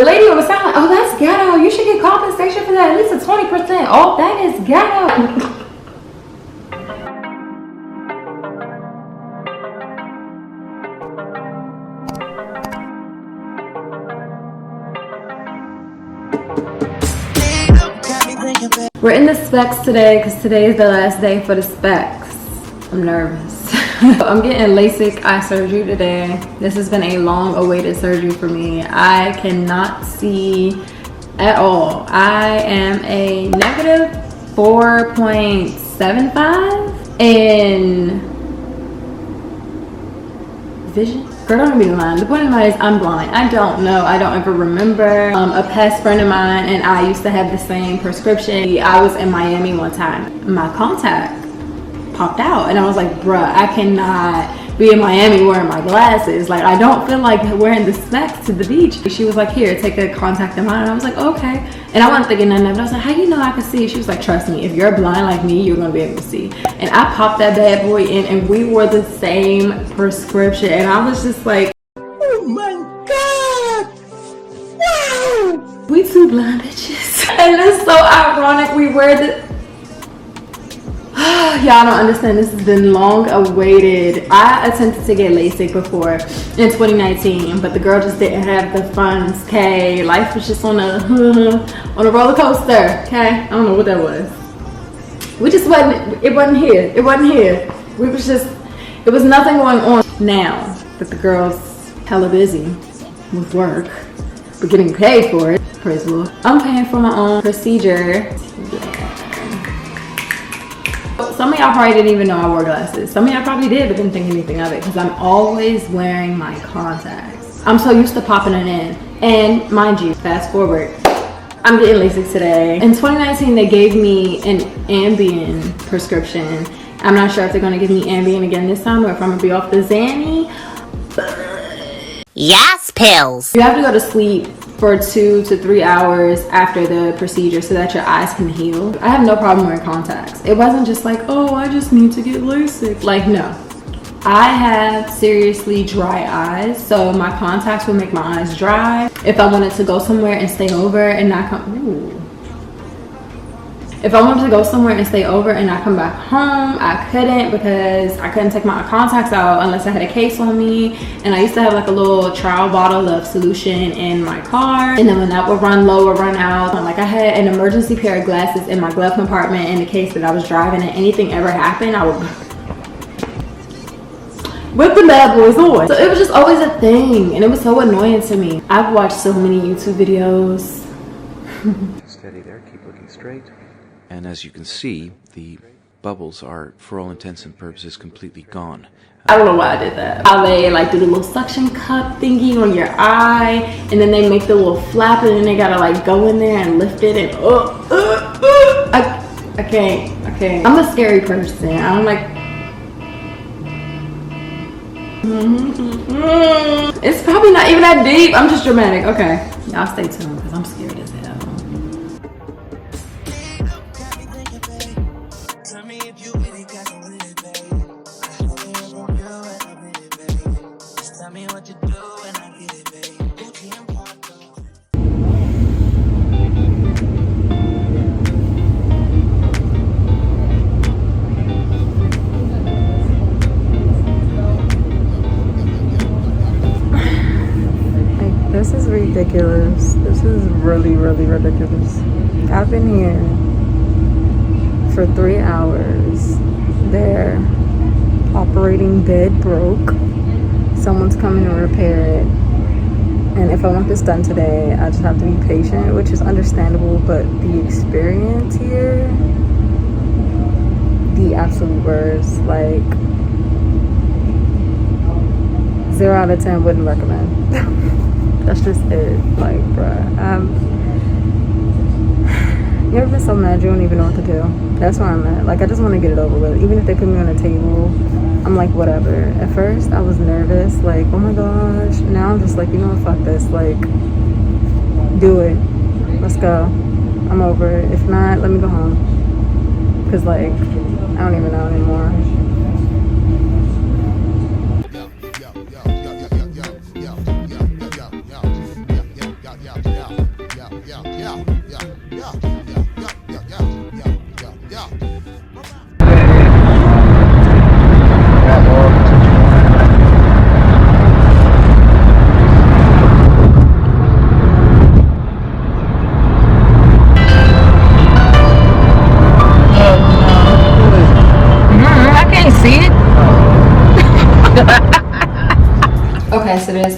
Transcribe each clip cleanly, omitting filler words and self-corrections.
The lady on the side, like, oh, that's ghetto. You should get compensation for that. At least a 20% off. That is ghetto. We're in the specs today because today is the last day for the specs. I'm nervous. I'm getting LASIK eye surgery today. This has been a long awaited surgery for me. I cannot see at all. I am a negative 4.75 in vision. Girl, don't be lying. The point of mine is I'm blind. I don't know. I don't ever remember. A past friend of mine and I used to have the same prescription. I was in Miami one time. My contact popped out and I was like, bruh, I cannot be in Miami wearing my glasses. Like, I don't feel like wearing the specs to the beach. She was like, here, take a contact of mine. And I was like, okay. And I wasn't thinking nothing of it. I was like, how you know I can see? She was like, trust me, if you're blind like me, you're gonna be able to see. And I popped that bad boy in and we wore the same prescription. And I was just like, oh my God, wow. We two blind bitches. And it's so ironic, we wear the, y'all don't understand, this has been long awaited. I attempted to get LASIK before in 2019, but the girl just didn't have the funds. Okay, life was just on a roller coaster. Okay, I don't know what that was. We just wasn't, it wasn't here. It wasn't here. We was just, it was nothing going on. Now that the girl's hella busy with work, but getting paid for it, praise the Lord, I'm paying for my own procedure. Some of y'all probably didn't even know I wore glasses. Some of y'all probably did, but didn't think anything of it because I'm always wearing my contacts. I'm so used to popping it in. And mind you, fast forward, I'm getting LASIK today. In 2019, they gave me an Ambien prescription. I'm not sure if they're gonna give me Ambien again this time or if I'm gonna be off the Xanny. Yes, pills. You have to go to sleep for 2 to 3 hours after the procedure so that your eyes can heal. I have no problem wearing contacts. It wasn't just like, oh, I just need to get LASIK. Like, no. I have seriously dry eyes, so my contacts will make my eyes dry. If I wanted to go somewhere and stay over and not come, ooh. If I wanted to go somewhere and stay over and not come back home, I couldn't because I couldn't take my contacts out unless I had a case on me. And I used to have like a little trial bottle of solution in my car. And then when that would run low or run out, like I had an emergency pair of glasses in my glove compartment in the case that I was driving and anything ever happened, I would whip the bad boys on. So it was just always a thing and it was so annoying to me. I've watched so many YouTube videos. Steady there, keep looking straight. And as you can see, the bubbles are, for all intents and purposes, completely gone. I don't know why I did that. How they like do the little suction cup thingy on your eye, and then they make the little flap, and then they gotta like go in there and lift it, and I can't. I'm a scary person. I'm like, it's probably not even that deep. I'm just dramatic. Okay, y'all stay tuned because I'm scared as hell. This is ridiculous. This is really, really ridiculous. I've been here for 3 hours. Their operating bed broke. Someone's coming to repair it. And if I want this done today, I just have to be patient, which is understandable, but the experience here, the absolute worst. Like, 0 out of 10 wouldn't recommend. That's just it. Like, bruh. You ever been so mad you don't even know what to do? That's where I'm at. Like, I just want to get it over with. Even if they put me on a table, I'm like, whatever. At first, I was nervous. Like, oh my gosh. Now I'm just like, you know what? Fuck this. Like, do it. Let's go. I'm over it. If not, let me go home. Because, like, I don't even know anymore. Yeah.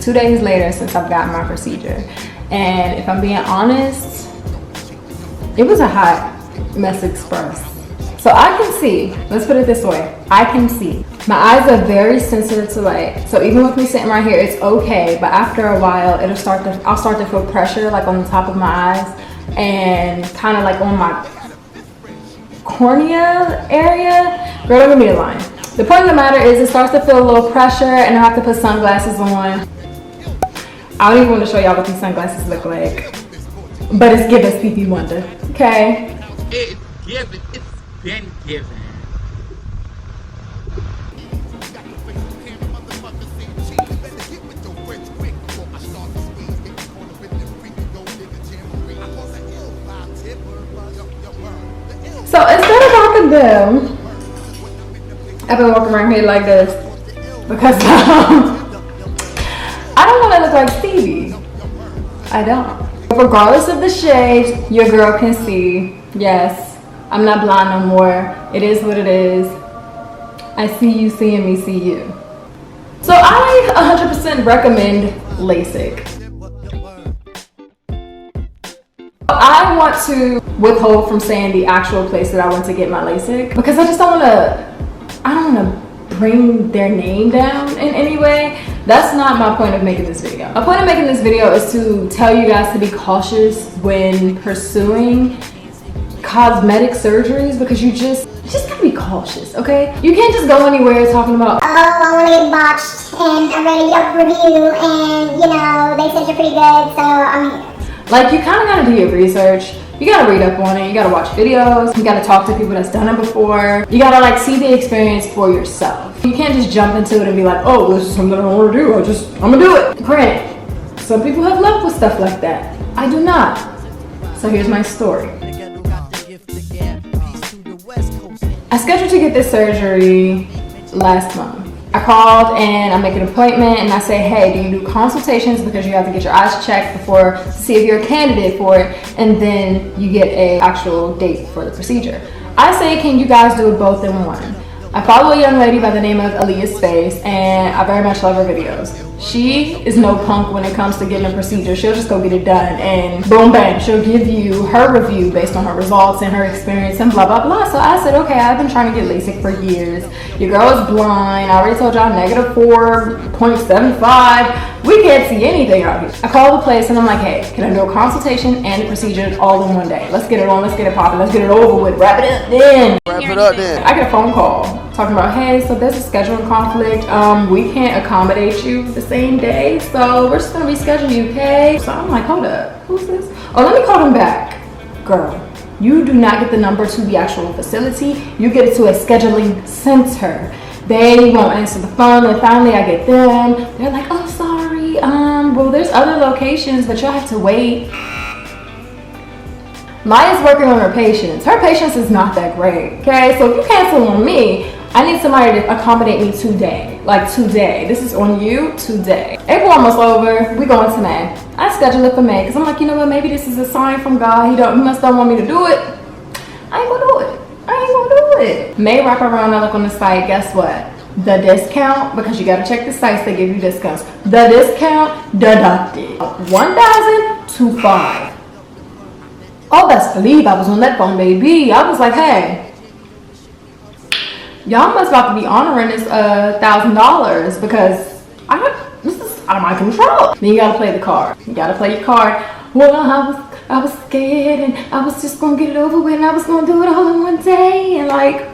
2 days later since I've gotten my procedure. And if I'm being honest, it was a hot mess express. So I can see, let's put it this way, I can see. My eyes are very sensitive to light. So even with me sitting right here, it's okay. But after a while, I'll start to feel pressure like on the top of my eyes and kind of like on my cornea area. Girl, don't give me a line. The point of the matter is it starts to feel a little pressure and I have to put sunglasses on. I don't even want to show y'all what these sunglasses look like. But it's giving Stevie Wonder, okay? It's given, it's been given. So instead of rocking them, I've been walking around here like this because I don't want to look like Stevie. I don't. Regardless of the shade, your girl can see. Yes, I'm not blind no more. It is what it is. I see you seeing me see you. So I 100% recommend LASIK. I want to withhold from saying the actual place that I went to get my LASIK because I just don't want to bring their name down in any way. That's not my point of making this video. My point of making this video is to tell you guys to be cautious when pursuing cosmetic surgeries because you just gotta be cautious, okay? You can't just go anywhere talking about, oh, I want to get botched and I read a Yelp review and, you know, they said you're pretty good, so I'm here. like, you kind of gotta do your research. You gotta read up on it, you gotta watch videos, you gotta talk to people that's done it before. You gotta like see the experience for yourself. You can't just jump into it and be like, oh, this is something I wanna do, I'm gonna do it. Granted, some people have luck with stuff like that. I do not. So here's my story. I scheduled to get this surgery last month. I called and I make an appointment and I say, hey, do you do consultations because you have to get your eyes checked before to see if you're a candidate for it, and then you get an actual date for the procedure. I say, can you guys do it both in one? I follow a young lady by the name of Aaliyah Space and I very much love her videos. She is no punk when it comes to getting a procedure. She'll just go get it done and boom bang, she'll give you her review based on her results and her experience and blah blah blah. So I said, okay, I've been trying to get LASIK for years. Your girl is blind. I already told y'all negative 4.75. We can't see anything out here. I called the place and I'm like, hey, can I do a consultation and a procedure all in one day? Let's get it on, let's get it popping, let's get it over with, wrap it up then. Wrap it up then. I get a phone call talking about, hey, so there's a scheduling conflict. We can't accommodate you the same day, so we're just gonna reschedule you, okay? So I'm like, hold up, who's this? Oh, let me call them back. Girl, you do not get the number to the actual facility. You get it to a scheduling center. They won't answer the phone, and finally I get them. They're like, oh, sorry, well, there's other locations, but you'll have to wait. Maia's working on her patience. Her patience is not that great, okay? So if you cancel on me, I need somebody to accommodate me today. Like today. This is on you today. April almost over. We going to May. I schedule it for May because I'm like, you know what? Maybe this is a sign from God. He must don't want me to do it. I ain't gonna do it. I ain't gonna do it. May wrap around. I look on the site. Guess what? The discount, because you gotta check the sites, they give you discounts. The discount deducted 1,000 to 5. Oh, best believe I was on that phone, baby. I was like, hey, y'all must about to be honoring this $1,000 because this is out of my control. Then you gotta play the card. You gotta play your card. Well, I was scared and I was just gonna get it over with and I was gonna do it all in one day, and like,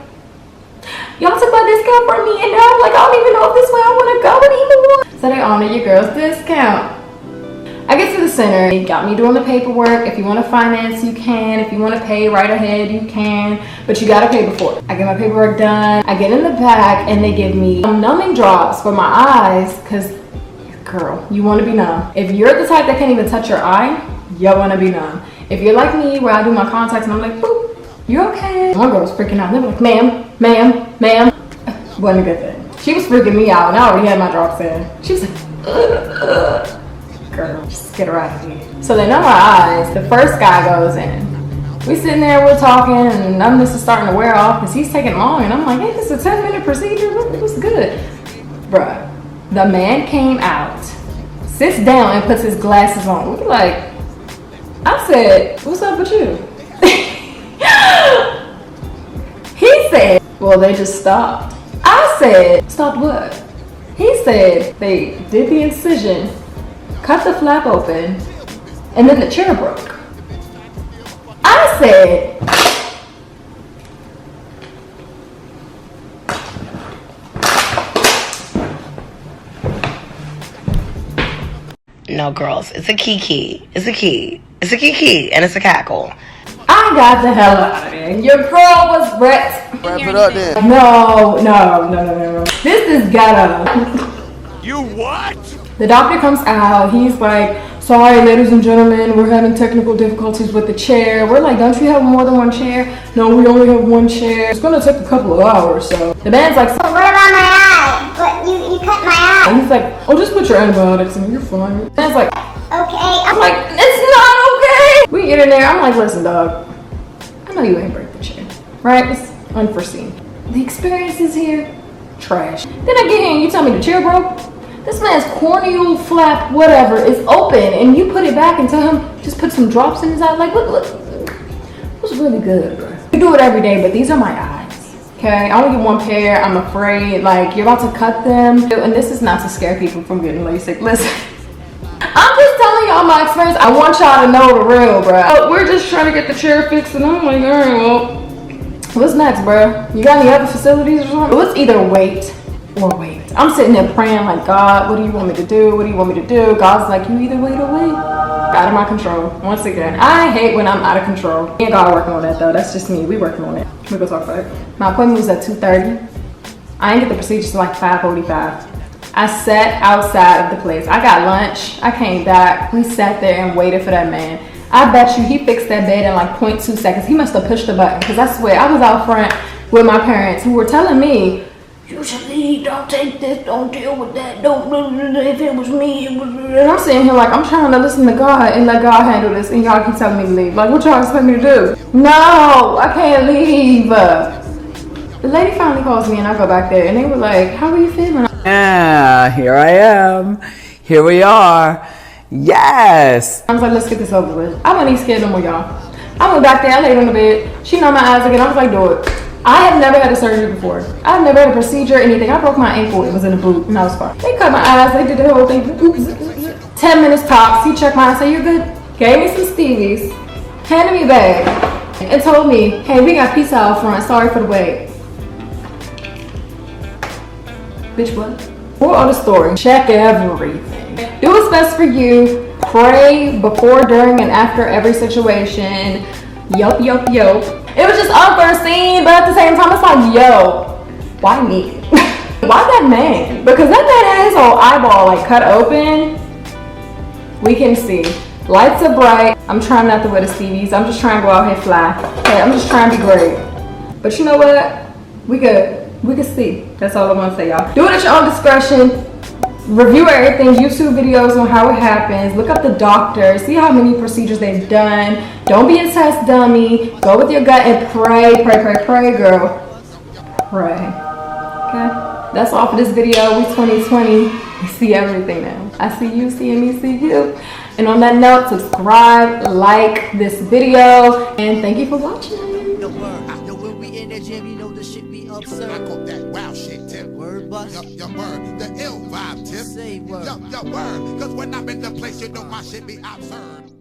y'all took my discount from me and now I'm like, I don't even know if this way I wanna go anymore. So they honor your girl's discount. I get to the center, they got me doing the paperwork. If you want to finance, you can. If you want to pay right ahead, you can. But you got to pay before. I get my paperwork done. I get in the back and they give me numbing drops for my eyes because, girl, you want to be numb. If you're the type that can't even touch your eye, you want to be numb. If you're like me, where I do my contacts and I'm like, boop, you okay? One girl was freaking out. They were like, ma'am, ma'am, ma'am. Wasn't a good thing. She was freaking me out and I already had my drops in. She was like, girl, just get her out of here. So they numb my eyes. The first guy goes in. We sitting there, we're talking, and numbness is starting to wear off because he's taking long. And I'm like, hey, this is a 10-minute procedure. It was good. Bruh, the man came out sits down and puts his glasses on. We like, I said, what's up with you? He said, well, they just stopped. I said, stopped what? He said, they did the incision, cut the flap open, and then the chair broke. I said, no, girls, it's a kiki. It's a key. It's a kiki, and it's a cackle. I got the hell out of there. Your girl was wrecked. Wrap it up then. No. This is ghetto. You what? The doctor comes out. He's like, sorry, ladies and gentlemen, we're having technical difficulties with the chair. We're like, don't you have more than one chair? No, we only have one chair. It's gonna take a couple of hours, so. The man's like, What about my eye? What, you cut my eye? and he's like, oh, just put your antibiotics in, you're fine. The man's like, Okay. I'm like, it's not okay. We get in there, I'm like, listen, dog, I know you ain't break the chair, right? It's unforeseen. The experience is here, trash. Then I get here and you tell me the chair broke? This man's corneal flap, whatever, is open, and you put it back and tell him, just put some drops in his eye. Like, look, it was really good, bro. You do it every day, but these are my eyes, okay? I only get one pair, I'm afraid, like, you're about to cut them. And this is not to scare people from getting LASIK. Listen, I'm just telling y'all my experience. I want y'all to know the real, bro. Oh, we're just trying to get the chair fixed, and I'm like, all right, well, what's next, bro? You got any other facilities or something? Let's either wait or wait. I'm sitting there praying like, God, what do you want me to do? What do you want me to do? God's like, you either wait or wait. Out of my control. Once again, I hate when I'm out of control. Me and God are working on that though. That's just me. We working on it. We go talk about it. My appointment was at 2:30. I didn't get the procedure till like 5:45. I sat outside of the place. I got lunch. I came back. We sat there and waited for that man. I bet you he fixed that bed in like 0.2 seconds. He must have pushed the button because I swear I was out front with my parents who were telling me, you should leave, don't take this, don't deal with that, don't, if it was me, it was, and I'm sitting here like, I'm trying to listen to God and let God handle this, and y'all keep telling me to leave. Like, what y'all expect me to do? No, I can't leave. The lady finally calls me and I go back there and they were like, how are you feeling? Yeah, here I am. Here we are. Yes. I was like, let's get this over with. I wasn't even scared no more, y'all. I went back there, I laid on the bed. She know my eyes again. I was like, do it. I have never had a surgery before. I've never had a procedure or anything. I broke my ankle. It was in a boot and I was fine. They cut my eyes. They did the whole thing. 10 minutes tops. He checked my eyes. Said, you're good. Gave me some Stevies. Handed me a bag. And told me, hey, we got pizza out front. Sorry for the wait. Bitch, what? Moral of the story. Check everything. Do what's best for you. Pray before, during, and after every situation. Yup. It was just unforeseen, but at the same time, it's like, yo, why me? Why that man? Because that man had his whole eyeball like cut open. We can see. Lights are bright. I'm trying not to wear the Stevies. I'm just trying to go out here fly. Okay, I'm just trying to be great. But you know what? We could see. That's all I want to say, y'all. Do it at your own discretion. Review everything, YouTube videos on how it happens. Look up the doctor. See how many procedures they've done. Don't be a test dummy. Go with your gut and pray, girl. Pray. Okay? That's all for this video. We 2020. We see everything now. I see you, seeing me, see you. And on that note, subscribe, like this video, and thank you for watching. I call that wow shit, Tip. Word bust. Your word. The ill vibe, Tip. Say word. Your word. Cause when I'm in the place, you know my shit be absurd.